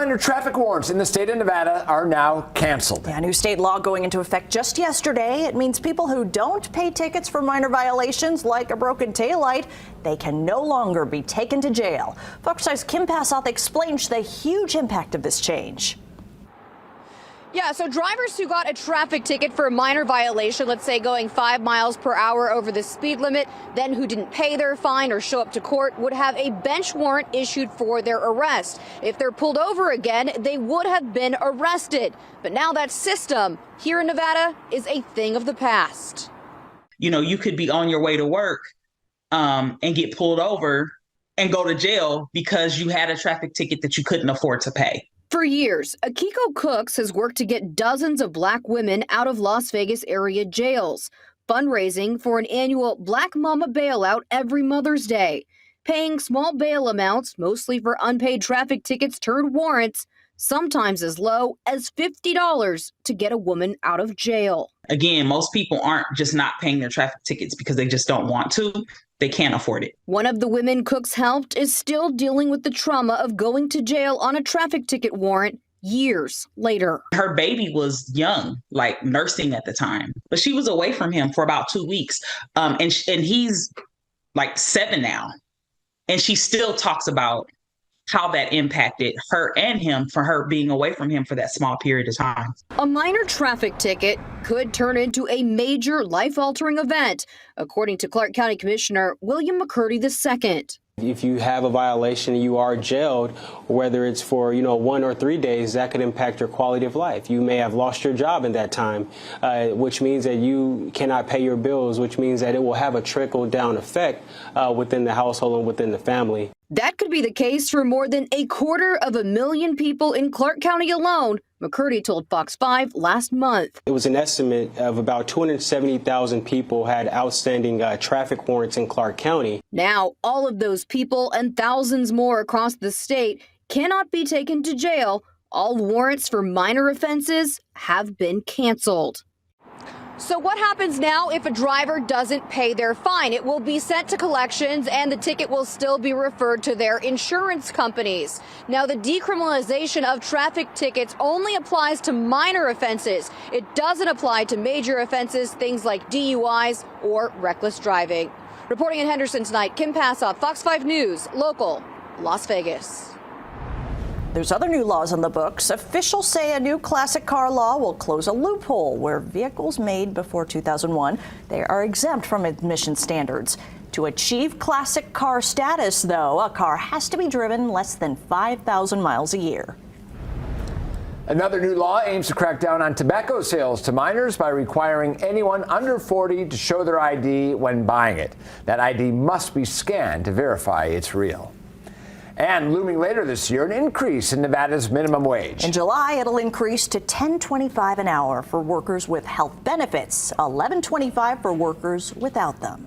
minor traffic warrants in the state of Nevada are now canceled. Yeah, new state law going into effect just yesterday. It means people who don't pay tickets for minor violations like a broken taillight, they can no longer be taken to jail. Fox 5's Kim Passoff explains the huge impact of this change. Yeah, so drivers who got a traffic ticket for a minor violation, let's say going 5 miles per hour over the speed limit, then who didn't pay their fine or show up to court would have a bench warrant issued for their arrest. If they're pulled over again, they would have been arrested. But now that system here in Nevada is a thing of the past. You know, you could be on your way to work and get pulled over and go to jail because you had a traffic ticket that you couldn't afford to pay. For years, Akiko Cooks has worked to get dozens of black women out of Las Vegas area jails, fundraising for an annual Black Mama bailout every Mother's Day, paying small bail amounts, mostly for unpaid traffic tickets turned warrants, sometimes as low as $50 to get a woman out of jail. Again, most people aren't just not paying their traffic tickets because they just don't want to. They can't afford it. One of the women Cooks helped is still dealing with the trauma of going to jail on a traffic ticket warrant years later. Her baby was young, like nursing at the time, but she was away from him for about 2 weeks. And he's like 7 now. And she still talks about how that impacted her and him for her being away from him for that small period of time. A minor traffic ticket could turn into a major life-altering event, according to Clark County Commissioner William McCurdy II. If you have a violation and you are jailed, whether it's for 1 or 3 days, that could impact your quality of life. You may have lost your job in that time, which means that you cannot pay your bills, which means that it will have a trickle-down effect within the household and within the family. That could be the case for more than 250,000 people in Clark County alone, McCurdy told Fox 5 last month. It was an estimate of about 270,000 people had outstanding traffic warrants in Clark County. Now, all of those people and thousands more across the state cannot be taken to jail. All warrants for minor offenses have been canceled. So what happens now if a driver doesn't pay their fine? It will be sent to collections and the ticket will still be referred to their insurance companies. Now, the decriminalization of traffic tickets only applies to minor offenses. It doesn't apply to major offenses, things like DUIs or reckless driving. Reporting in Henderson tonight, Kim Passoff, Fox 5 News, local, Las Vegas. There's other new laws on the books. Officials say a new classic car law will close a loophole where vehicles made before 2001, they are exempt from emission standards. To achieve classic car status, though, a car has to be driven less than 5,000 miles a year. Another new law aims to crack down on tobacco sales to minors by requiring anyone under 40 to show their ID when buying it. That ID must be scanned to verify it's real. And looming later this year, an increase in Nevada's minimum wage. In July, it'll increase to $10.25 an hour for workers with health benefits, $11.25 for workers without them.